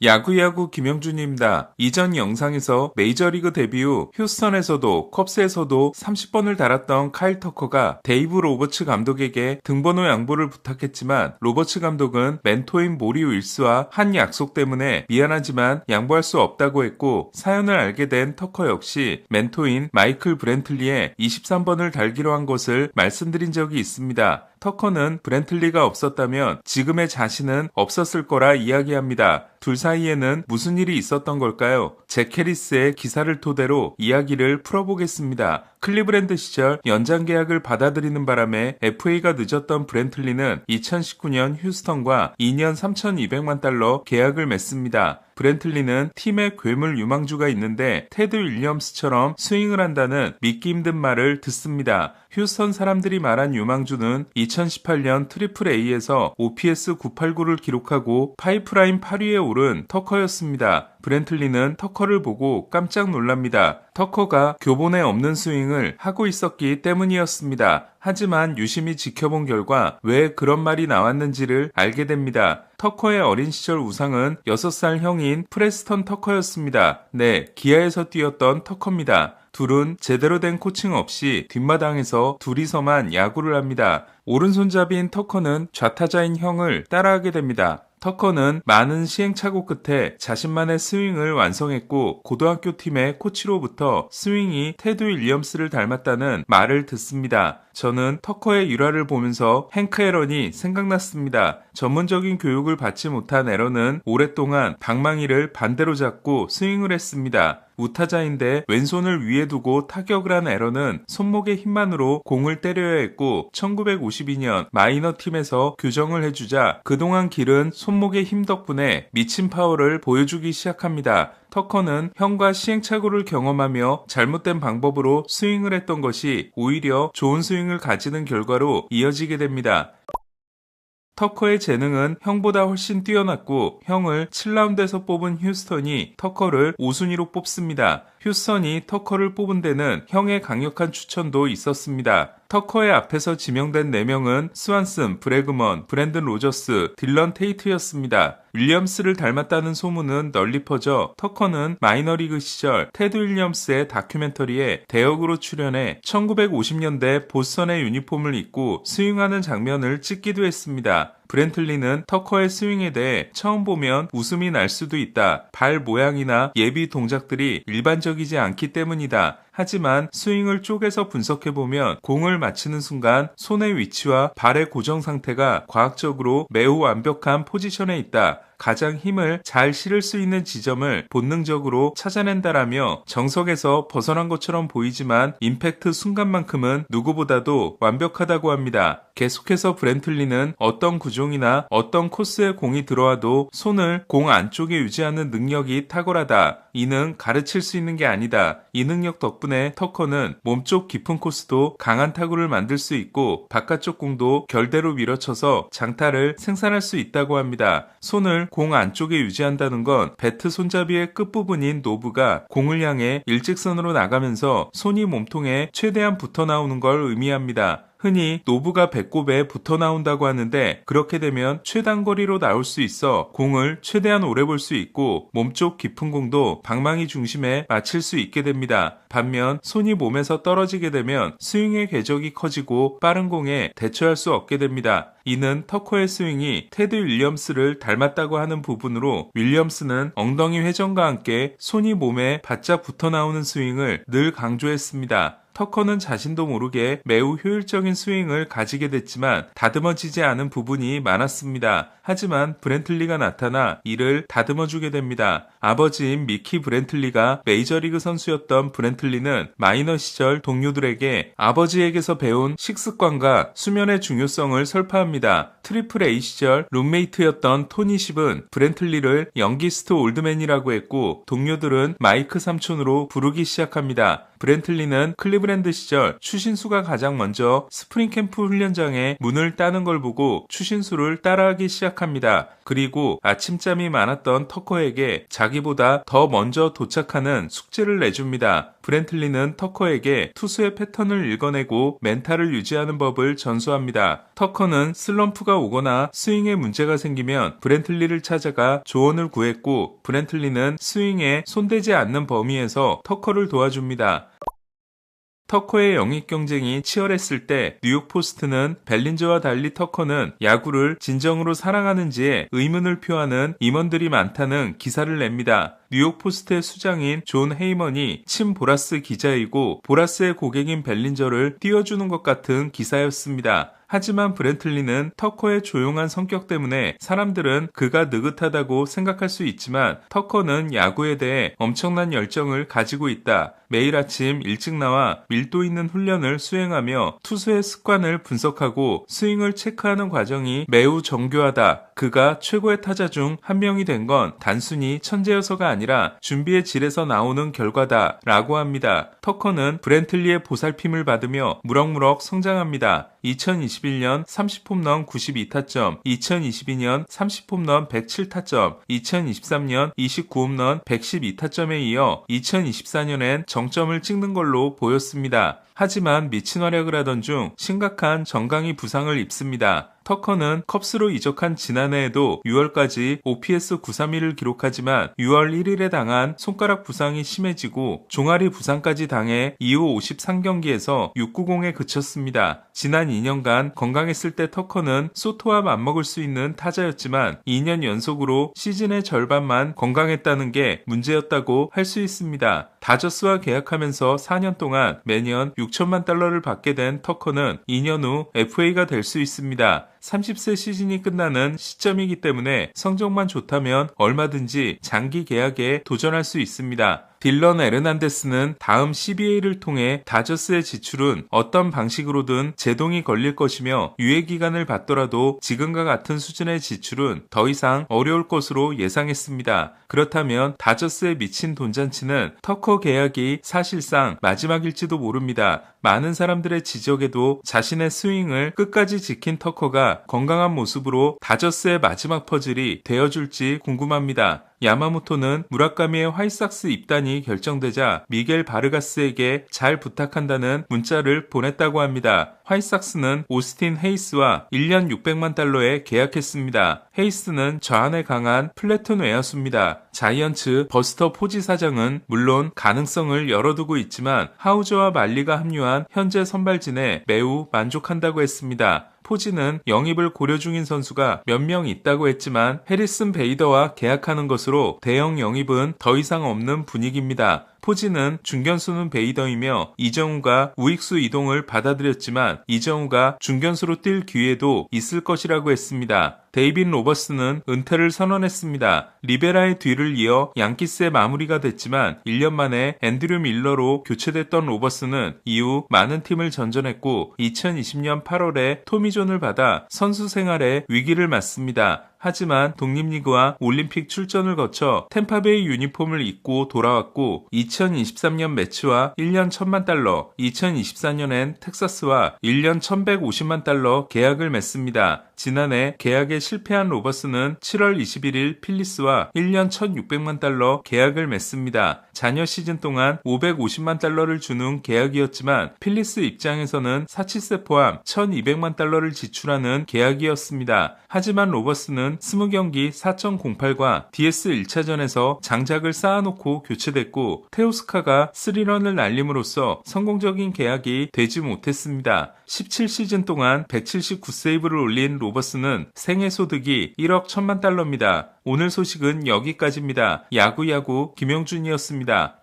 야구야구 김영준입니다. 이전 영상에서 메이저리그 데뷔 후 휴스턴에서도 컵스에서도 30번을 달았던 카일 터커가 데이브 로버츠 감독에게 등번호 양보를 부탁했지만 로버츠 감독은 멘토인 모리 윌스와 한 약속 때문에 미안하지만 양보할 수 없다고 했고, 사연을 알게 된 터커 역시 멘토인 마이클 브랜틀리의 23번을 달기로 한 것을 말씀드린 적이 있습니다. 터커는 브랜틀리가 없었다면 지금의 자신은 없었을 거라 이야기합니다. 둘 사이에는 무슨 일이 있었던 걸까요? 잭 해리스의 기사를 토대로 이야기를 풀어보겠습니다. 클리브랜드 시절 연장 계약을 받아들이는 바람에 FA가 늦었던 브랜틀리는 2019년 휴스턴과 2년 3,200만 달러 계약을 맺습니다. 브랜틀리는 팀에 괴물 유망주가 있는데 테드 윌리엄스처럼 스윙을 한다는 믿기 힘든 말을 듣습니다. 휴스턴 사람들이 말한 유망주는 2018년 트리플 A에서 OPS 989를 기록하고 파이프라인 8위에 오른 터커였습니다. 브랜틀리는 터커를 보고 깜짝 놀랍니다. 터커가 교본에 없는 스윙을 하고 있었기 때문이었습니다. 하지만 유심히 지켜본 결과 왜 그런 말이 나왔는지를 알게 됩니다. 터커의 어린 시절 우상은 6살 형인 프레스턴 터커였습니다. 네, 기아에서 뛰었던 터커입니다. 둘은 제대로 된 코칭 없이 뒷마당에서 둘이서만 야구를 합니다. 오른손잡이인 터커는 좌타자인 형을 따라하게 됩니다. 터커는 많은 시행착오 끝에 자신만의 스윙을 완성했고, 고등학교 팀의 코치로부터 스윙이 테드 윌리엄스를 닮았다는 말을 듣습니다. 저는 터커의 일화를 보면서 행크 애런이 생각났습니다. 전문적인 교육을 받지 못한 애런은 오랫동안 방망이를 반대로 잡고 스윙을 했습니다. 우타자인데 왼손을 위에 두고 타격을 한 애런은 손목의 힘만으로 공을 때려야 했고, 1952년 마이너 팀에서 교정을 해주자 그동안 기른 손목의 힘 덕분에 미친 파워를 보여주기 시작합니다. 터커는 형과 시행착오를 경험하며 잘못된 방법으로 스윙을 했던 것이 오히려 좋은 스윙을 가지는 결과로 이어지게 됩니다. 터커의 재능은 형보다 훨씬 뛰어났고, 형을 7라운드에서 뽑은 휴스턴이 터커를 5순위로 뽑습니다. 휴스턴이 터커를 뽑은 데는 형의 강력한 추천도 있었습니다. 터커의 앞에서 지명된 4명은 스완슨, 브래그먼, 브랜든 로저스, 딜런 테이트였습니다. 윌리엄스를 닮았다는 소문은 널리 퍼져 터커는 마이너리그 시절 테드 윌리엄스의 다큐멘터리에 대역으로 출연해 1950년대 보스턴의 유니폼을 입고 스윙하는 장면을 찍기도 했습니다. 브랜틀리는 터커의 스윙에 대해 처음 보면 웃음이 날 수도 있다. 발 모양이나 예비 동작들이 일반적이지 않기 때문이다. 하지만 스윙을 쪼개서 분석해보면 공을 맞히는 순간 손의 위치와 발의 고정 상태가 과학적으로 매우 완벽한 포지션에 있다. 가장 힘을 잘 실을 수 있는 지점을 본능적으로 찾아낸다라며, 정석에서 벗어난 것처럼 보이지만 임팩트 순간만큼은 누구보다도 완벽하다고 합니다. 계속해서 브랜틀리는 어떤 구종이나 어떤 코스에 공이 들어와도 손을 공 안쪽에 유지하는 능력이 탁월하다. 이는 가르칠 수 있는 게 아니다. 이 능력 덕분에 터커는 몸쪽 깊은 코스도 강한 타구를 만들 수 있고, 바깥쪽 공도 결대로 밀어쳐서 장타를 생산할 수 있다고 합니다. 손을 공 안쪽에 유지한다는 건 배트 손잡이의 끝부분인 노브가 공을 향해 일직선으로 나가면서 손이 몸통에 최대한 붙어 나오는 걸 의미합니다. 흔히 노브가 배꼽에 붙어 나온다고 하는데, 그렇게 되면 최단거리로 나올 수 있어 공을 최대한 오래 볼 수 있고, 몸쪽 깊은 공도 방망이 중심에 맞힐 수 있게 됩니다. 반면 손이 몸에서 떨어지게 되면 스윙의 궤적이 커지고 빠른 공에 대처할 수 없게 됩니다. 이는 터커의 스윙이 테드 윌리엄스를 닮았다고 하는 부분으로, 윌리엄스는 엉덩이 회전과 함께 손이 몸에 바짝 붙어 나오는 스윙을 늘 강조했습니다. 터커는 자신도 모르게 매우 효율적인 스윙을 가지게 됐지만 다듬어지지 않은 부분이 많았습니다. 하지만 브랜틀리가 나타나 이를 다듬어주게 됩니다. 아버지인 미키 브랜틀리가 메이저리그 선수였던 브랜틀리는 마이너 시절 동료들에게 아버지에게서 배운 식습관과 수면의 중요성을 설파합니다. 트리플 A 시절 룸메이트였던 토니 십은 브랜틀리를 영기스트 올드맨이라고 했고, 동료들은 마이크 삼촌으로 부르기 시작합니다. 브랜틀리는 클리브랜드 시절 추신수가 가장 먼저 스프링 캠프 훈련장에 문을 따는 걸 보고 추신수를 따라하기 시작합니다. 그리고 아침잠이 많았던 터커에게 자기보다 더 먼저 도착하는 숙제를 내줍니다. 브랜틀리는 터커에게 투수의 패턴을 읽어내고 멘탈을 유지하는 법을 전수합니다. 터커는 슬럼프가 오거나 스윙에 문제가 생기면 브랜틀리를 찾아가 조언을 구했고, 브랜틀리는 스윙에 손대지 않는 범위에서 터커를 도와줍니다. 터커의 영입 경쟁이 치열했을 때 뉴욕 포스트는 벨린저와 달리 터커는 야구를 진정으로 사랑하는지에 의문을 표하는 임원들이 많다는 기사를 냅니다. 뉴욕 포스트의 수장인 존 헤이먼이 친 보라스 기자이고 보라스의 고객인 벨린저를 띄워주는 것 같은 기사였습니다. 하지만 브랜틀리는 터커의 조용한 성격 때문에 사람들은 그가 느긋하다고 생각할 수 있지만 터커는 야구에 대해 엄청난 열정을 가지고 있다. 매일 아침 일찍 나와 밀도 있는 훈련을 수행하며 투수의 습관을 분석하고 스윙을 체크하는 과정이 매우 정교하다. 그가 최고의 타자 중 한 명이 된 건 단순히 천재여서가 아니라 준비의 질에서 나오는 결과다 라고 합니다. 터커는 브랜틀리의 보살핌을 받으며 무럭무럭 성장합니다. 2021년 30홈런 92타점, 2022년 30홈런 107타점, 2023년 29홈런 112타점에 이어 2024년엔 정점을 찍는 걸로 보였습니다. 하지만 미친 활약을 하던 중 심각한 정강이 부상을 입습니다. 터커는 컵스로 이적한 지난해에도 6월까지 OPS 931을 기록하지만 6월 1일에 당한 손가락 부상이 심해지고 종아리 부상까지 당해 이후 53경기에서 690에 그쳤습니다. 지난 2년간 건강했을 때 터커는 소토와 맞먹을 수 있는 타자였지만 2년 연속으로 시즌의 절반만 건강했다는 게 문제였다고 할 수 있습니다. 다저스와 계약하면서 4년 동안 매년 6천만 달러를 받게 된 터커는 2년 후 FA가 될 수 있습니다. 30세 시즌이 끝나는 시점이기 때문에 성적만 좋다면 얼마든지 장기 계약에 도전할 수 있습니다. 딜런 에르난데스는 다음 CBA를 통해 다저스의 지출은 어떤 방식으로든 제동이 걸릴 것이며 유예기간을 받더라도 지금과 같은 수준의 지출은 더 이상 어려울 것으로 예상했습니다. 그렇다면 다저스의 미친 돈잔치는 터커 계약이 사실상 마지막일지도 모릅니다. 많은 사람들의 지적에도 자신의 스윙을 끝까지 지킨 터커가 건강한 모습으로 다저스의 마지막 퍼즐이 되어줄지 궁금합니다. 야마모토는 무라카미의 화이삭스 입단이 결정되자 미겔 바르가스에게 잘 부탁한다는 문자를 보냈다고 합니다. 화이삭스는 오스틴 헤이스와 1년 600만 달러에 계약했습니다. 헤이스는 저한에 강한 플래툰 외야수입니다. 자이언츠 버스터 포지 사장은 물론 가능성을 열어두고 있지만 하우저와 말리가 합류한 현재 선발진에 매우 만족한다고 했습니다. 포지는 영입을 고려 중인 선수가 몇 명 있다고 했지만 해리슨 베이더와 계약하는 것으로 대형 영입은 더 이상 없는 분위기입니다. 포지는 중견수는 베이더이며 이정우가 우익수 이동을 받아들였지만 이정우가 중견수로 뛸 기회도 있을 것이라고 했습니다. 데이빈 로버스는 은퇴를 선언했습니다. 리베라의 뒤를 이어 양키스의 마무리가 됐지만 1년 만에 앤드류 밀러로 교체됐던 로버스는 이후 많은 팀을 전전했고 2020년 8월에 토미존을 받아 선수 생활에 위기를 맞습니다. 하지만 독립리그와 올림픽 출전을 거쳐 템파베이 유니폼을 입고 돌아왔고 2023년 매치와 1년 1천만 달러, 2024년엔 텍사스와 1년 1150만 달러 계약을 맺습니다. 지난해 계약에 실패한 로버스는 7월 21일 필리스와 1년 1600만 달러 계약을 맺습니다. 잔여 시즌 동안 550만 달러를 주는 계약이었지만 필리스 입장에서는 사치세 포함 1200만 달러를 지출하는 계약이었습니다. 하지만 로버스는 20경기 4.08과 DS 1차전에서 장작을 쌓아놓고 교체됐고 테오스카가 3런을 날림으로써 성공적인 계약이 되지 못했습니다. 17시즌 동안 179세이브를 올린 로버스는 생애 소득이 1억 1000만 달러입니다. 오늘 소식은 여기까지입니다. 야구 김영준이었습니다.